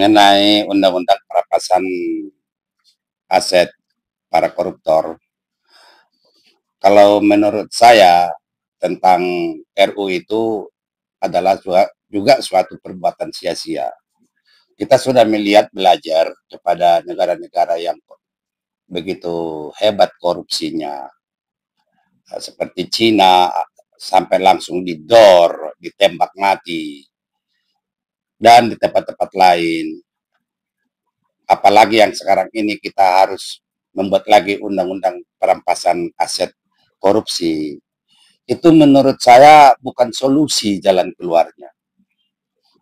mengenai undang-undang perampasan aset para koruptor. Kalau menurut saya tentang RU itu adalah juga suatu perbuatan sia-sia. Kita sudah melihat belajar kepada negara-negara yang begitu hebat korupsinya, seperti Cina sampai langsung didor, ditembak mati, dan di tempat-tempat lain. Apalagi yang sekarang ini kita harus membuat lagi undang-undang perampasan aset korupsi. Itu menurut saya bukan solusi jalan keluarnya.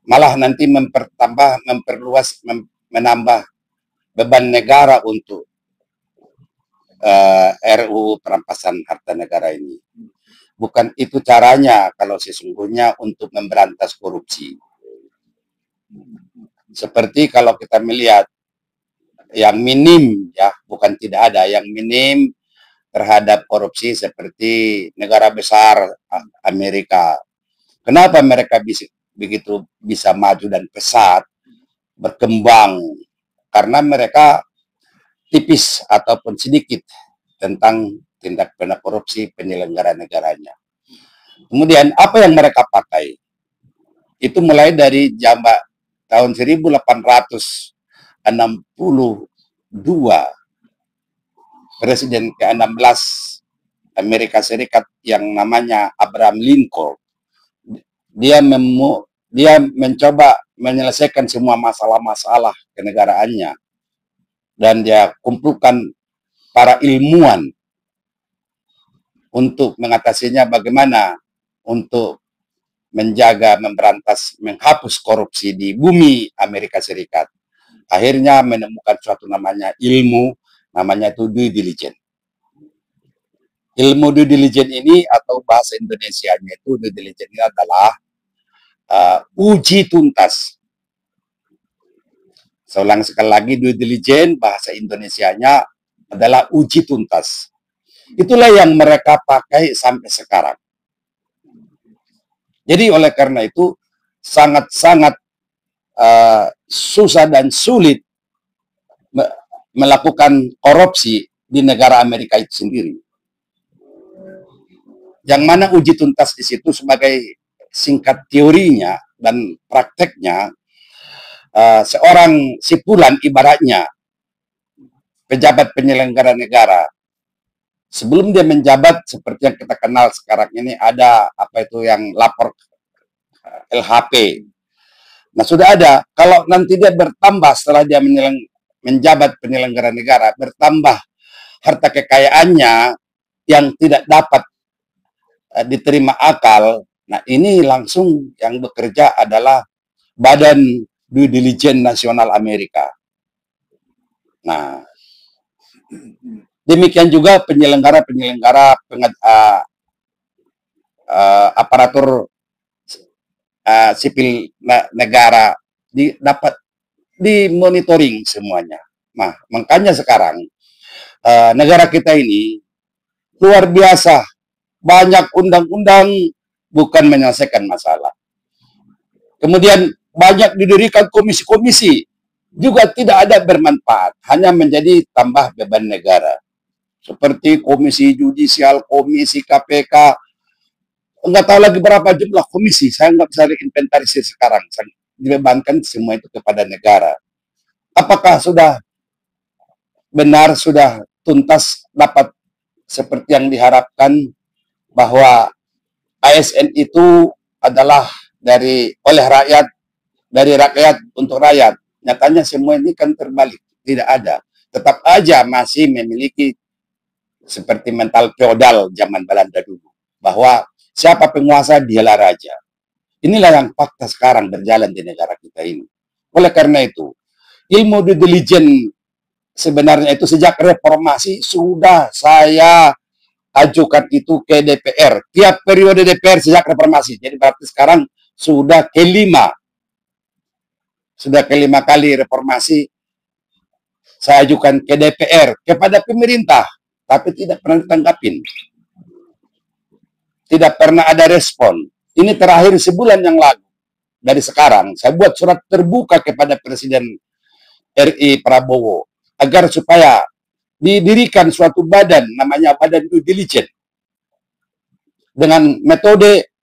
Malah nanti memperluas, menambah beban negara untuk RUU perampasan harta negara ini. Bukan itu caranya kalau sesungguhnya untuk memberantas korupsi. Seperti kalau kita melihat yang minim, ya, bukan tidak ada, yang minim terhadap korupsi seperti negara besar Amerika. Kenapa mereka begitu bisa maju dan pesat berkembang? Karena mereka tipis ataupun sedikit tentang tindak pidana korupsi penyelenggara negaranya. Kemudian apa yang mereka pakai? Itu mulai dari tahun 1862, Presiden ke-16 Amerika Serikat yang namanya Abraham Lincoln, dia mencoba menyelesaikan semua masalah-masalah kenegaraannya, dan dia kumpulkan para ilmuwan untuk mengatasinya, bagaimana untuk menjaga, memberantas, menghapus korupsi di bumi Amerika Serikat. Akhirnya menemukan suatu namanya ilmu, namanya itu due diligence. Ilmu due diligence ini, atau bahasa Indonesianya itu due diligence ini adalah uji tuntas. Saya ulang sekali lagi, due diligence bahasa Indonesianya adalah uji tuntas. Itulah yang mereka pakai sampai sekarang. Jadi oleh karena itu sangat-sangat susah dan sulit melakukan korupsi di negara Amerika itu sendiri. Yang mana uji tuntas di situ sebagai singkat teorinya dan prakteknya, seorang sipulan ibaratnya pejabat penyelenggara negara, sebelum dia menjabat seperti yang kita kenal sekarang ini, ada apa itu yang lapor LHP. Nah, sudah ada. Kalau nanti dia bertambah setelah dia menjabat penyelenggara negara, bertambah harta kekayaannya yang tidak dapat diterima akal, nah ini langsung yang bekerja adalah Badan Due Diligence Nasional Amerika. Nah, demikian juga penyelenggara aparatur sipil negara dapat dimonitoring semuanya. Nah, makanya sekarang negara kita ini luar biasa, banyak undang-undang bukan menyelesaikan masalah. Kemudian banyak didirikan komisi-komisi, juga tidak ada bermanfaat, hanya menjadi tambah beban negara. Seperti komisi judisial, komisi KPK, nggak tahu lagi berapa jumlah komisi, saya nggak bisa inventarisir sekarang, dibebankan semua itu kepada negara. Apakah sudah benar, sudah tuntas dapat seperti yang diharapkan, bahwa ASN itu adalah oleh rakyat, dari rakyat untuk rakyat? Nyatanya semua ini kan terbalik, tidak ada. Tetap aja masih memiliki seperti mental feodal zaman Belanda dulu, bahwa siapa penguasa dialah raja. Inilah yang fakta sekarang berjalan di negara kita ini. Oleh karena itu, ilmu due diligence sebenarnya itu sejak reformasi sudah saya ajukan itu ke DPR. Tiap periode DPR sejak reformasi. Jadi berarti sekarang sudah kelima. Sudah kelima kali reformasi saya ajukan ke DPR, kepada pemerintah, tapi tidak pernah ditanggapin. Tidak pernah ada respon. Ini terakhir sebulan yang lalu. dari sekarang, saya buat surat terbuka kepada Presiden RI Prabowo agar supaya didirikan suatu badan namanya Badan Due Diligence dengan metode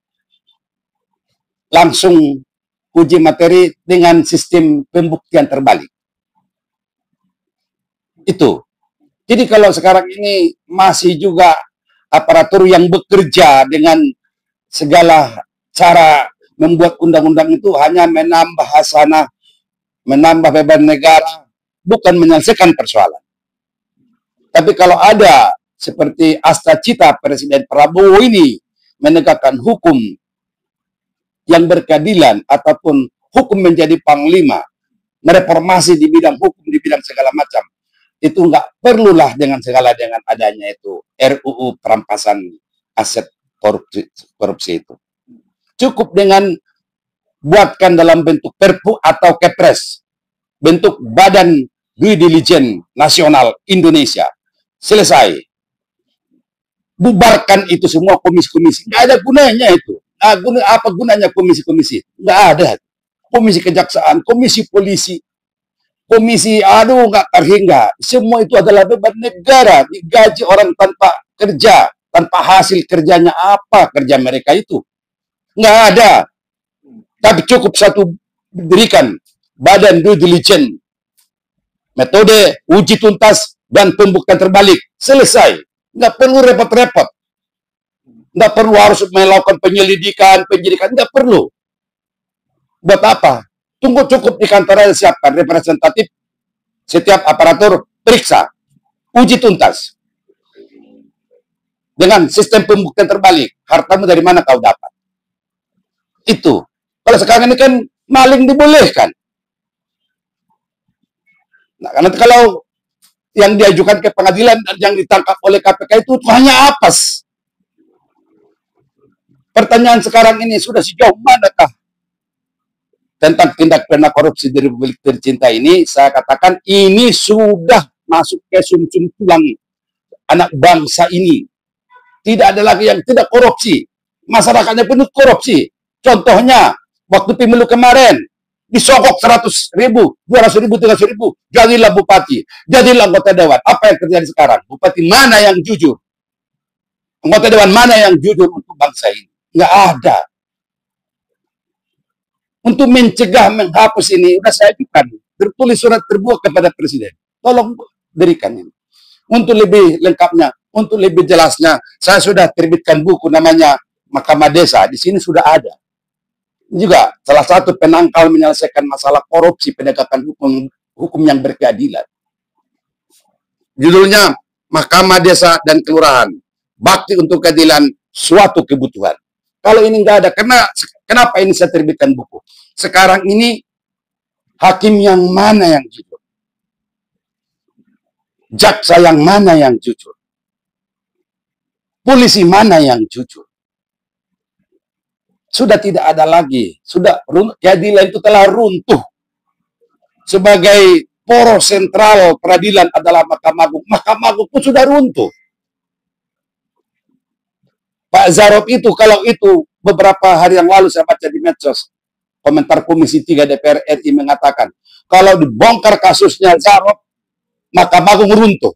langsung uji materi dengan sistem pembuktian terbalik. Itu. Jadi kalau sekarang ini masih juga aparatur yang bekerja dengan segala cara membuat undang-undang itu hanya menambah hasanah, menambah beban negara, bukan menyelesaikan persoalan. Tapi kalau ada seperti asta-cita Presiden Prabowo ini menegakkan hukum yang berkeadilan ataupun hukum menjadi panglima, mereformasi di bidang hukum, di bidang segala macam, itu nggak perlulah dengan adanya itu RUU perampasan aset korupsi itu. Cukup dengan buatkan dalam bentuk Perpu atau Kepres, bentuk Badan Due Diligence Nasional Indonesia. Selesai. Bubarkan itu semua komisi-komisi. Nggak ada gunanya itu. Apa gunanya komisi-komisi? Nggak ada. Komisi kejaksaan, komisi polisi, komisi, nggak terhingga. Semua itu adalah beban negara. Digaji orang tanpa kerja, tanpa hasil kerjanya. Apa kerja mereka itu? Nggak ada. Tapi cukup satu dirikan Badan Due Diligence, metode uji tuntas dan pembuktian terbalik. Selesai. Nggak perlu repot-repot. Nggak perlu harus melakukan penyelidikan, penyidikan. Nggak perlu. Buat apa? Tunggu cukup di kantor aja, siapkan representatif, setiap aparatur periksa, uji tuntas. Dengan sistem pembuktian terbalik. Hartamu dari mana kau dapat? Itu. Kalau sekarang ini kan maling dibolehkan. Nah, karena kalau yang diajukan ke pengadilan dan yang ditangkap oleh KPK itu hanya apes. Pertanyaan sekarang ini sudah sejauh manakah tentang tindak pidana korupsi di Republik tercinta ini? Saya katakan ini sudah masuk ke sumsum tulang anak bangsa ini. Tidak ada lagi yang tidak korupsi. Masyarakatnya penuh korupsi. Contohnya, waktu pemilu kemarin, disogok 100.000, 200.000, 300.000, jadilah bupati, jadilah anggota dewan. Apa yang terjadi sekarang? Bupati mana yang jujur? Anggota dewan mana yang jujur untuk bangsa ini? Nggak ada. Untuk mencegah, menghapus ini, sudah saya ajukan. Tertulis surat terbuka kepada Presiden. Tolong berikan ini. Untuk lebih lengkapnya, untuk lebih jelasnya, saya sudah terbitkan buku namanya Mahkamah Desa. Di sini sudah ada. Juga salah satu penangkal menyelesaikan masalah korupsi, penegakan hukum yang berkeadilan. Judulnya Mahkamah Desa dan Kelurahan, Bakti untuk Keadilan Suatu Kebutuhan. Kalau ini nggak ada, kenapa ini saya terbitkan buku? Sekarang ini hakim yang mana yang jujur? Jaksa yang mana yang jujur? Polisi mana yang jujur? Sudah tidak ada lagi. Sudah keadilan itu telah runtuh. Sebagai poros sentral peradilan adalah Mahkamah Agung. Mahkamah Agung pun sudah runtuh. Pak Zarop itu, kalau itu beberapa hari yang lalu saya baca di medsos, komentar Komisi 3 DPR RI mengatakan, kalau dibongkar kasusnya Zarop, Mahkamah Agung runtuh.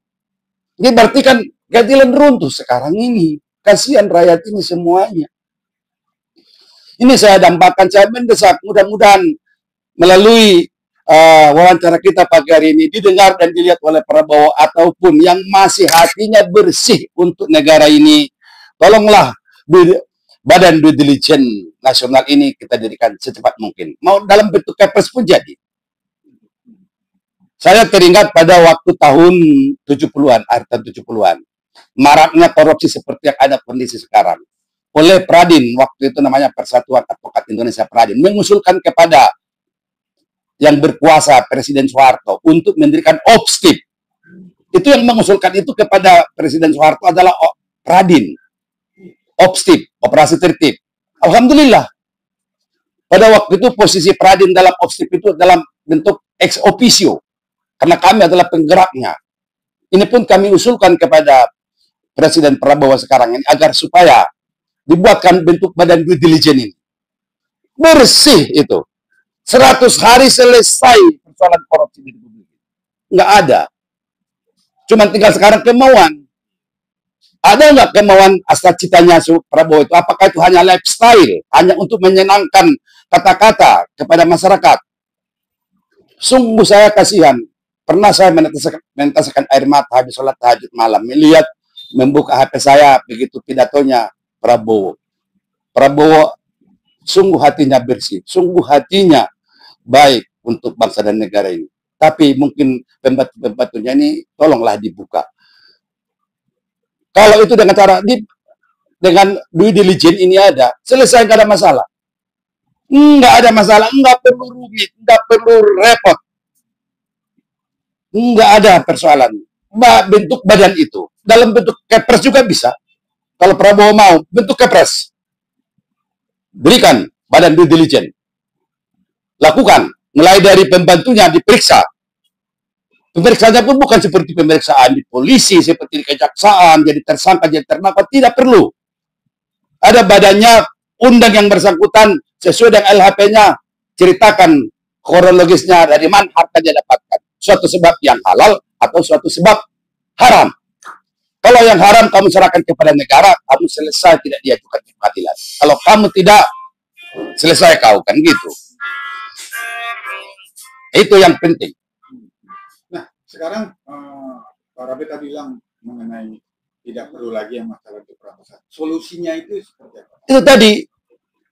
Ini berarti kan keadilan runtuh sekarang ini. Kasihan rakyat ini semuanya. Ini saya dampakkan, saya mendesak, mudah-mudahan melalui wawancara kita pagi hari ini didengar dan dilihat oleh Prabowo ataupun yang masih hatinya bersih untuk negara ini. Tolonglah Badan Due Diligence Nasional ini kita dirikan secepat mungkin. Mau dalam bentuk Kepres pun jadi. Saya teringat pada waktu tahun 70-an, akhir tahun 70-an. Maraknya korupsi seperti yang ada kondisi sekarang. Oleh Pradin, waktu itu namanya Persatuan Advokat Indonesia Pradin, mengusulkan kepada yang berkuasa Presiden Soeharto untuk mendirikan OPSTIP. Itu yang mengusulkan itu kepada Presiden Soeharto adalah Pradin. OPSTIP, Operasi Tertib. Alhamdulillah. Pada waktu itu posisi Pradin dalam OPSTIP itu dalam bentuk ex officio. Karena kami adalah penggeraknya. Ini pun kami usulkan kepada Presiden Prabowo sekarang ini agar supaya dibuatkan bentuk Badan Due Diligence ini. Bersih itu. 100 hari selesai persoalan korupsi di Republik. Nggak ada. Cuma tinggal sekarang kemauan. Ada nggak kemauan asal citanya Prabowo itu? Apakah itu hanya lifestyle? Hanya untuk menyenangkan kata-kata kepada masyarakat? Sungguh saya kasihan. Pernah saya meneteskan air mata habis sholat tahajud malam. Melihat, membuka HP saya, begitu pidatonya Prabowo. Prabowo sungguh hatinya bersih. Sungguh hatinya baik untuk bangsa dan negara ini. Tapi mungkin pembantu-pembantunya ini tolonglah dibuka. Kalau itu dengan cara dengan due diligence ini ada, selesai, nggak ada masalah. Nggak ada masalah, nggak perlu rumit, nggak perlu repot. Nggak ada persoalan. Bentuk badan itu. Dalam bentuk kepres juga bisa. Kalau Prabowo mau, bentuk kepres. Berikan badan due diligence. Lakukan. Mulai dari pembantunya diperiksa. Pemeriksaannya pun bukan seperti pemeriksaan di polisi, seperti di kejaksaan, jadi tersangka, jadi terdakwa. Tidak perlu. Ada badannya, undang yang bersangkutan, sesuai dengan LHP-nya, ceritakan kronologisnya dari mana harta dia dapatkan. Suatu sebab yang halal atau suatu sebab haram. Kalau yang haram kamu serahkan kepada negara, kamu selesai, tidak diajukan ke pengadilan. Kalau kamu tidak, selesai kau, kan gitu. Itu yang penting. Nah, sekarang Pak Rabita bilang mengenai tidak perlu lagi yang masalah itu perampasan. Solusinya itu seperti apa? Itu tadi,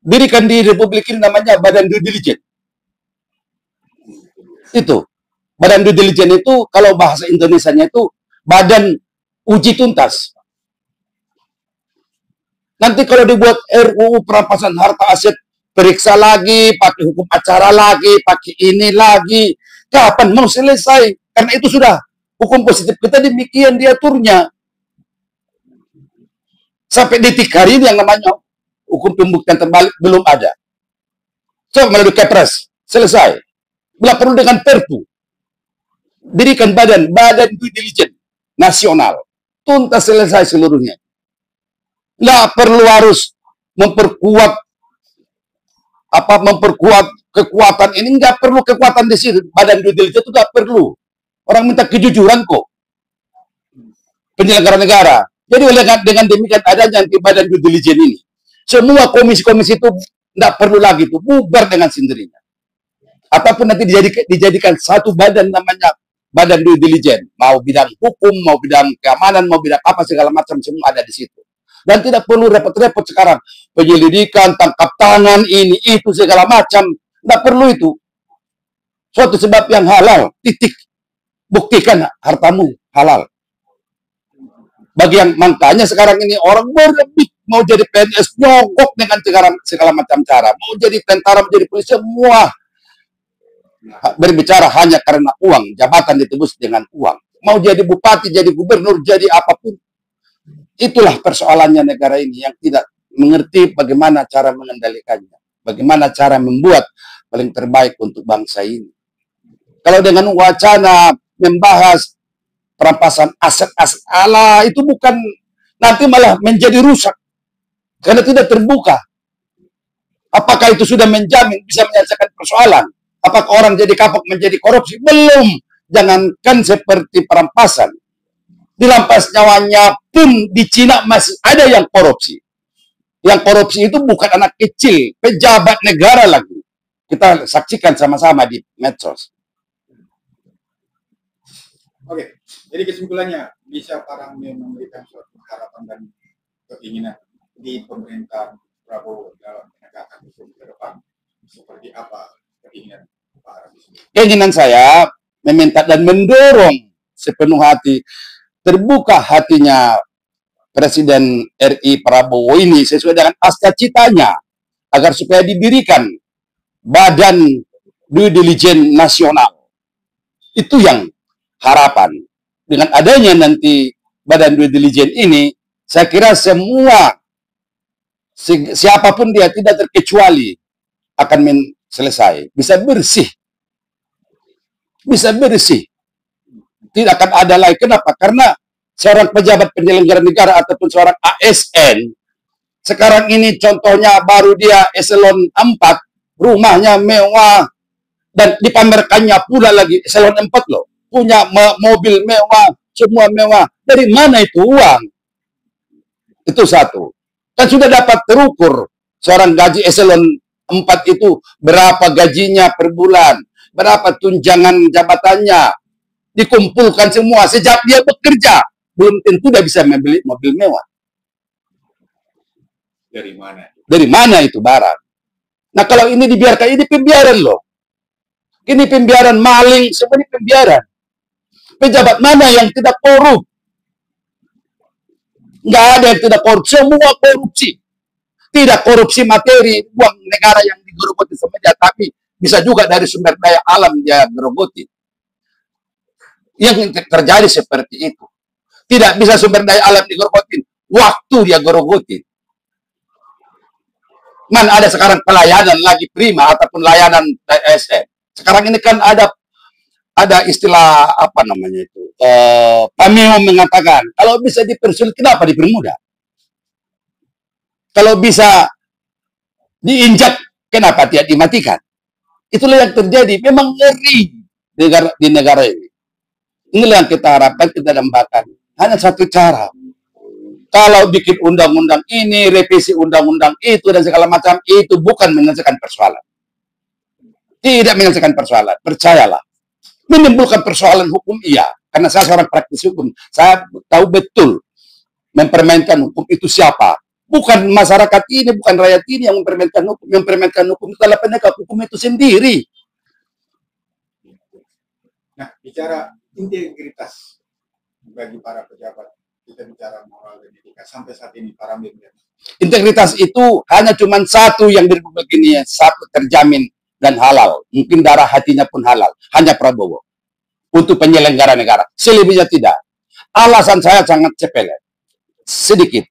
dirikan di Republik ini namanya Badan Due Diligence. Itu. Badan Due Diligence itu, kalau bahasa Indonesianya itu, Badan Uji Tuntas. Nanti kalau dibuat RUU perampasan harta aset, periksa lagi, pakai hukum acara lagi, pakai ini lagi. Kapan mau selesai? Karena itu sudah hukum positif kita demikian diaturnya. Sampai detik hari ini yang namanya hukum pembuktian terbalik belum ada. Coba melalui Kepres, selesai. Bila perlu dengan Perpu. Dirikan badan due diligence nasional. Tuntas, selesai seluruhnya. Nggak perlu harus memperkuat kekuatan ini, nggak perlu kekuatan di situ. Badan due diligence itu nggak perlu. Orang minta kejujuran kok. Penyelenggara negara. Jadi dengan demikian adanya badan due diligence ini, semua komisi-komisi itu nggak perlu lagi tuh, bubar dengan sendirinya. Ataupun nanti dijadikan satu badan namanya Badan Due Diligence. Mau bidang hukum, mau bidang keamanan, mau bidang apa segala macam, semua ada di situ. Dan tidak perlu repot-repot sekarang. Penyelidikan, tangkap tangan, ini, itu, segala macam. Tidak perlu itu. Suatu sebab yang halal, titik. Buktikan hartamu halal. Bagi yang makanya sekarang ini orang berebut mau jadi PNS, nyogok dengan segala macam cara. Mau jadi tentara, mau jadi polisi, semua berbicara hanya karena uang. Jabatan ditebus dengan uang. Mau jadi bupati, jadi gubernur, jadi apapun. Itulah persoalannya negara ini yang tidak mengerti bagaimana cara mengendalikannya. Bagaimana cara membuat paling terbaik untuk bangsa ini. Kalau dengan wacana membahas perampasan aset-aset ala, itu bukan, nanti malah menjadi rusak. Karena tidak terbuka. Apakah itu sudah menjamin bisa menyelesaikan persoalan? Apakah orang jadi kapok menjadi korupsi? Belum. Jangankan seperti perampasan. Dirampas nyawanya pun di Cina masih ada yang korupsi. Yang korupsi itu bukan anak kecil, pejabat negara lagi. Kita saksikan sama-sama di medsos. Oke, jadi kesimpulannya, bisa Pak Ramli memberikan suatu harapan dan keinginan di pemerintah Prabowo dalam penegakan hukum ke depan. Seperti apa keinginan Pak Ramli? Keinginan saya meminta dan mendorong sepenuh hati, terbuka hatinya Presiden RI Prabowo ini sesuai dengan cita-citanya, agar supaya didirikan Badan Due Diligence Nasional. Itu yang harapan. Dengan adanya nanti Badan Due Diligence ini, saya kira semua, siapapun dia, tidak terkecuali, akan selesai. Bisa bersih. Bisa bersih. Tidak akan ada lagi. Kenapa? Karena seorang pejabat penyelenggara negara ataupun seorang ASN, sekarang ini contohnya baru dia eselon 4, rumahnya mewah, dan dipamerkannya pula lagi eselon 4 loh, punya mobil mewah, semua mewah. Dari mana itu uang? Itu satu. Kan sudah dapat terukur seorang gaji eselon 4 itu berapa gajinya per bulan, berapa tunjangan jabatannya, dikumpulkan semua sejak dia bekerja. Belum tentu dia bisa membeli mobil mewah. Dari mana? Dari mana itu barang? Nah, kalau ini dibiarkan, ini pembiaran loh. Ini pembiaran, maling, sebenarnya pembiaran. Pejabat mana yang tidak korup? Nggak ada yang tidak korup, semua korupsi. Tidak korupsi materi, uang negara yang digerogoti semuanya, tapi bisa juga dari sumber daya alam dia gerogoti. Yang terjadi seperti itu. Tidak bisa sumber daya alam digerogotin, waktu dia gerogoti. Mana ada sekarang pelayanan lagi prima ataupun layanan TSM. Sekarang ini kan ada istilah apa namanya itu, Pameo mengatakan kalau bisa dipersulit kenapa dipermudah, kalau bisa diinjak kenapa tidak dimatikan. Itulah yang terjadi, memang ngeri di negara ini. Inilah yang kita harapkan, kita dambakan. Hanya satu cara, kalau bikin undang-undang ini, revisi undang-undang itu dan segala macam, itu bukan menyelesaikan persoalan. Tidak menyelesaikan persoalan, percayalah. Menimbulkan persoalan hukum, iya. Karena saya seorang praktisi hukum. Saya tahu betul mempermainkan hukum itu siapa. Bukan masyarakat ini, bukan rakyat ini yang mempermainkan hukum. Yang mempermainkan hukum itu adalah penegak hukum itu sendiri. Nah, bicara integritas bagi para pejabat, kita bicara moral dan etika. Sampai saat ini, para militer. Integritas itu hanya cuma satu yang di Republik ini, satu terjamin dan halal. Mungkin darah hatinya pun halal. Hanya Prabowo. Untuk penyelenggara negara. Selebihnya tidak. Alasan saya sangat sepele. Sedikit.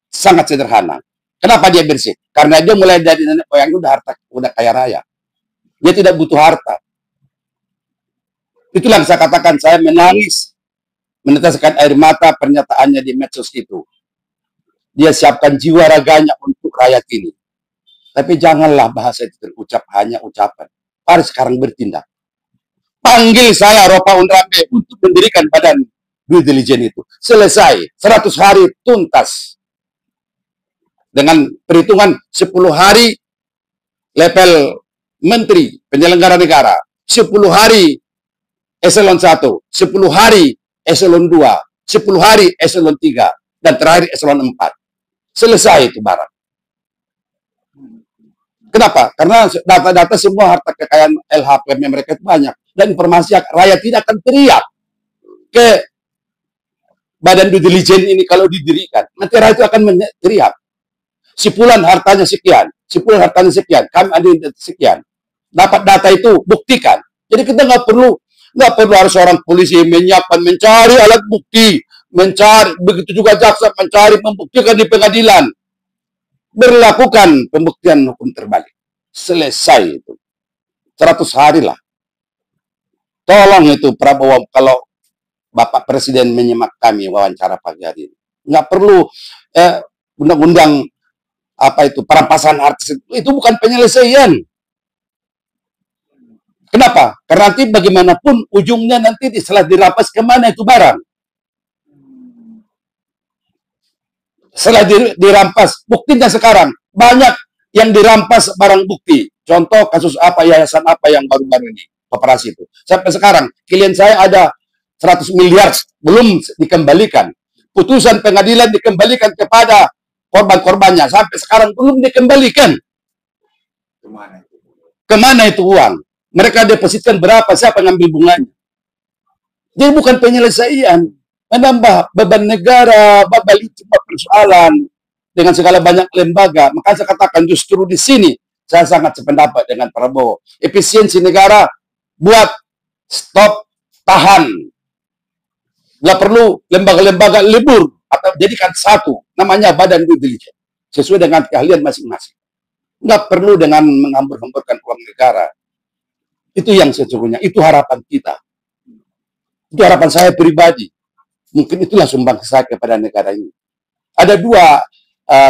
Sangat sederhana. Kenapa dia bersih? Karena dia mulai dari nenek moyang udah kaya raya. Dia tidak butuh harta. Itulah yang saya katakan, saya menangis. Meneteskan air mata pernyataannya di medsos itu. Dia siapkan jiwa raganya untuk rakyat ini. Tapi janganlah bahasa itu terucap hanya ucapan. Mari sekarang bertindak. Panggil saya Ropa Undrabe untuk mendirikan badan due diligence itu. Selesai. 100 hari tuntas. Dengan perhitungan 10 hari level menteri penyelenggara negara. 10 hari eselon 1. 10 hari eselon 2. 10 hari eselon 3. Dan terakhir eselon 4. Selesai itu barang. Kenapa? Karena data-data semua harta kekayaan LHPM mereka itu banyak. Dan informasi rakyat tidak akan teriak ke badan due diligence ini kalau didirikan. Nanti rakyat itu akan teriak. Sipulan hartanya sekian. Sipulan hartanya sekian. Kami ada sekian. Dapat data itu, buktikan. Jadi kita nggak perlu harus seorang polisi menyiapkan, mencari alat bukti. Mencari, begitu juga jaksa mencari, membuktikan di pengadilan. Berlakukan pembuktian hukum terbalik. Selesai itu. 100 hari lah. Tolong itu Prabowo, kalau Bapak Presiden menyimak kami wawancara pagi hari ini. Nggak perlu undang-undang apa itu, perampasan harta. Itu bukan penyelesaian. Kenapa? Karena nanti bagaimanapun ujungnya nanti setelah dirampas kemana itu barang. Setelah dirampas, buktinya sekarang banyak yang dirampas barang bukti. Contoh kasus apa, yayasan apa yang baru-baru ini operasi itu. Sampai sekarang klien saya ada 100 miliar belum dikembalikan. Putusan pengadilan dikembalikan kepada korban-korbannya. Sampai sekarang belum dikembalikan. Kemana itu uang? Mereka depositkan berapa? Siapa yang ngambil bunganya? Jadi bukan penyelesaian. Menambah beban negara, balik persoalan dengan segala banyak lembaga. Maka saya katakan justru di sini saya sangat sependapat dengan Prabowo. Efisiensi negara buat stop, tahan. Nggak perlu lembaga-lembaga libur atau jadikan satu, namanya badan due diligence sesuai dengan keahlian masing-masing. Nggak perlu dengan menghambur-hamburkan uang negara. Itu yang sesungguhnya, itu harapan kita. Itu harapan saya pribadi. Mungkin itulah sumbang saya kepada negara ini. Ada dua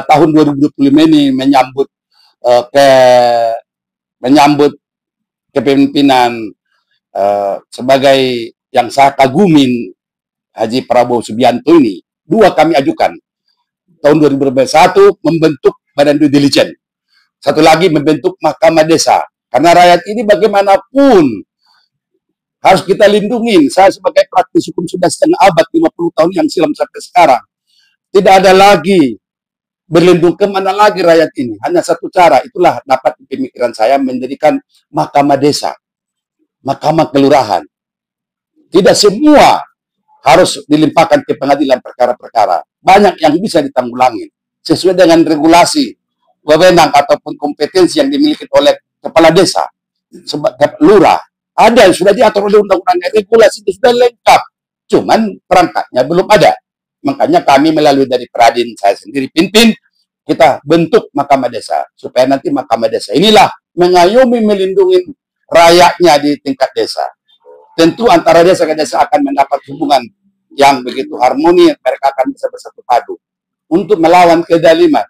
tahun 2025 ini menyambut ke menyambut kepemimpinan sebagai yang saya kagumin Haji Prabowo Subianto ini. Dua kami ajukan. Tahun 2021 membentuk badan due diligence. Satu lagi membentuk mahkamah desa. Karena rakyat ini bagaimanapun harus kita lindungi. Saya sebagai praktisi hukum sudah setengah abad, 50 tahun yang silam sampai sekarang. Tidak ada lagi berlindung kemana lagi rakyat ini. Hanya satu cara, itulah dapat pemikiran saya mendirikan mahkamah desa, mahkamah kelurahan. Tidak semua harus dilimpahkan ke pengadilan perkara-perkara. Banyak yang bisa ditanggulangi sesuai dengan regulasi, wewenang ataupun kompetensi yang dimiliki oleh kepala desa, lurah. Ada yang sudah diatur oleh undang-undang, regulasi itu sudah lengkap. Cuman perangkatnya belum ada. Makanya kami melalui dari Pradin, saya sendiri pimpin, kita bentuk mahkamah desa. Supaya nanti mahkamah desa inilah mengayomi, melindungi rakyatnya di tingkat desa. Tentu antara desa ke desa akan mendapat hubungan yang begitu harmoni, mereka akan bisa bersatu padu untuk melawan kedaliman.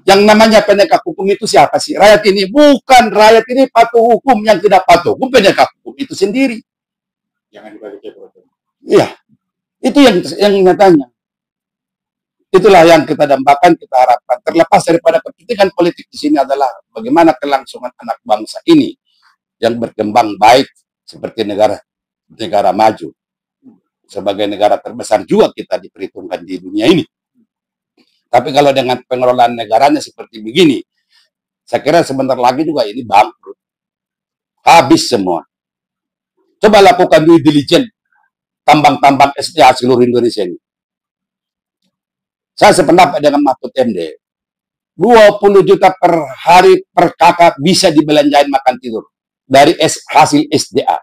Yang namanya penegak hukum itu siapa sih? Rakyat ini. Bukan, rakyat ini patuh hukum, yang tidak patuh hukum penegak hukum itu sendiri. Jangan dibalik ke Bro. Iya. Itu yang nyatanya. Itulah yang kita dambakan, kita harapkan. Terlepas daripada kepentingan politik di sini adalah bagaimana kelangsungan anak bangsa ini yang berkembang baik seperti negara maju. Sebagai negara terbesar juga kita diperhitungkan di dunia ini. Tapi kalau dengan pengelolaan negaranya seperti begini, saya kira sebentar lagi juga ini bangkrut. Habis semua. Coba lakukan due diligence tambang-tambang SDA seluruh Indonesia ini. Saya sependapat dengan Mahfud MD. 20 juta per hari per kakak bisa dibelanjain makan tidur dari hasil SDA.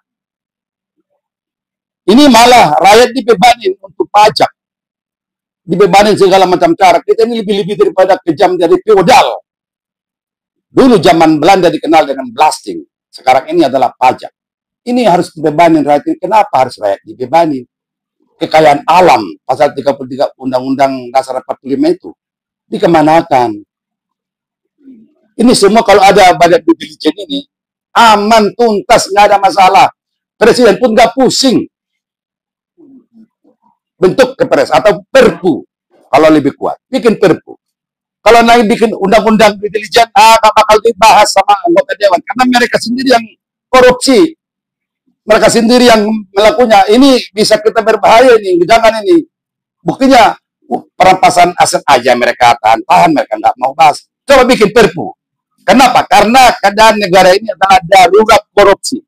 Ini malah rakyat dibebanin untuk pajak. Dibebanin segala macam cara. Kita ini lebih-lebih daripada kejam dari feodal. Dulu zaman Belanda dikenal dengan blasting. Sekarang ini adalah pajak. Ini harus dibebanin rakyat ini. Kenapa harus rakyat dibebanin? Kekayaan alam, pasal 33 Undang-Undang Dasar 45 itu dikemanakan? Ini semua kalau ada badan due diligence ini, aman, tuntas, nggak ada masalah. Presiden pun nggak pusing. Bentuk kepres atau perpu, kalau lebih kuat, bikin perpu. Kalau naik bikin undang-undang due diligence, nggak bakal dibahas sama anggota dewan, karena mereka sendiri yang korupsi. Mereka sendiri yang melakukannya. Ini bisa kita berbahaya ini, jangan ini. Buktinya perampasan aset aja mereka tahan, mereka nggak mau bahas. Coba bikin perpu. Kenapa? Karena keadaan negara ini adalah darurat korupsi.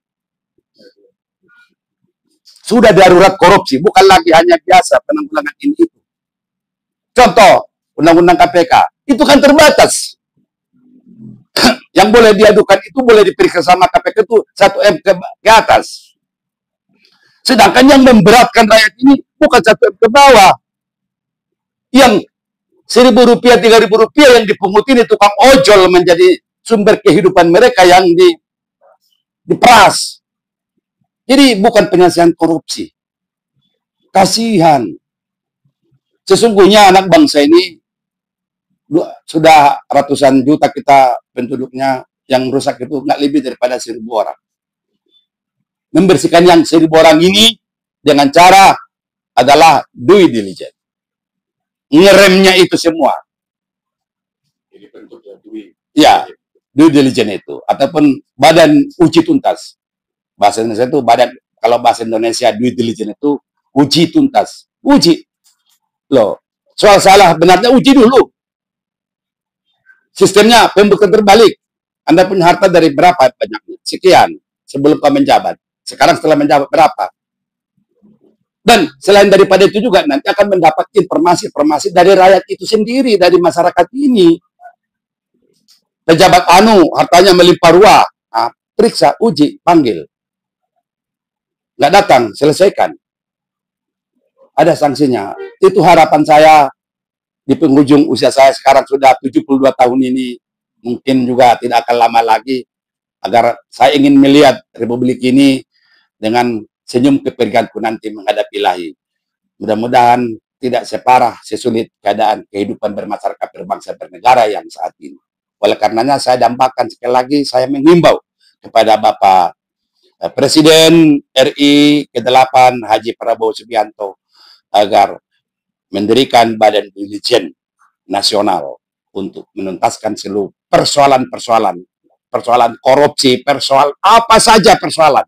Sudah darurat korupsi, bukan lagi hanya biasa penanggulangan ini itu. Contoh, Undang-Undang KPK, itu kan terbatas. Yang boleh diadukan itu boleh diperiksa sama KPK itu 1 M ke atas. Sedangkan yang memberatkan rakyat ini bukan 1 M ke bawah. Yang Rp1.000, Rp3.000 yang dipunguti ini tukang ojol menjadi sumber kehidupan mereka yang diperas. Jadi bukan penyelesaian korupsi. Kasihan. Sesungguhnya anak bangsa ini sudah ratusan juta kita penduduknya, yang rusak itu nggak lebih daripada 1.000 orang. Membersihkan yang 1.000 orang ini dengan cara adalah due diligence. Ngeremnya itu semua. Jadi bentuknya due. Ya, due diligence itu. Ataupun badan uji tuntas. Bahasa Indonesia itu badan, kalau bahasa Indonesia due diligence itu uji tuntas. Uji. Loh, soal salah benarnya uji dulu. Sistemnya pembuktian terbalik. Anda punya harta dari berapa banyaknya? Sekian sebelum kau menjabat. Sekarang setelah menjabat berapa? Dan selain daripada itu juga nanti akan mendapat informasi-informasi dari rakyat itu sendiri, dari masyarakat ini. Pejabat hartanya melimpah ruah. Nah, periksa, uji, panggil. Nggak datang, selesaikan. Ada sanksinya. Itu harapan saya di penghujung usia saya sekarang sudah 72 tahun ini. Mungkin juga tidak akan lama lagi. Agar saya ingin melihat Republik ini dengan senyum kepergianku nanti menghadapi ilahi. Mudah-mudahan tidak separah, sesulit keadaan kehidupan bermasyarakat, berbangsa, bernegara yang saat ini. Oleh karenanya saya dambakan sekali lagi, saya menghimbau kepada Bapak Presiden RI ke-8 Haji Prabowo Subianto agar mendirikan Badan Intelijen Nasional untuk menuntaskan seluruh persoalan-persoalan, persoalan korupsi, persoalan apa saja persoalan,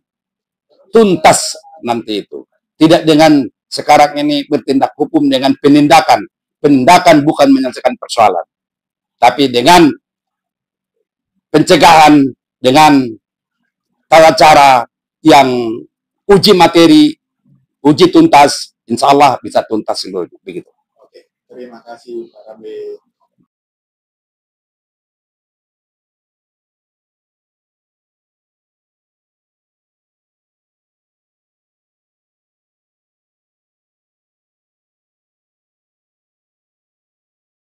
tuntas nanti itu. Tidak dengan sekarang ini bertindak hukum dengan penindakan. Penindakan bukan menyelesaikan persoalan. Tapi dengan pencegahan, dengan tata cara yang uji materi, uji tuntas, insya Allah bisa tuntas seluruhnya. Begitu. Oke, terima kasih Pak Rambe.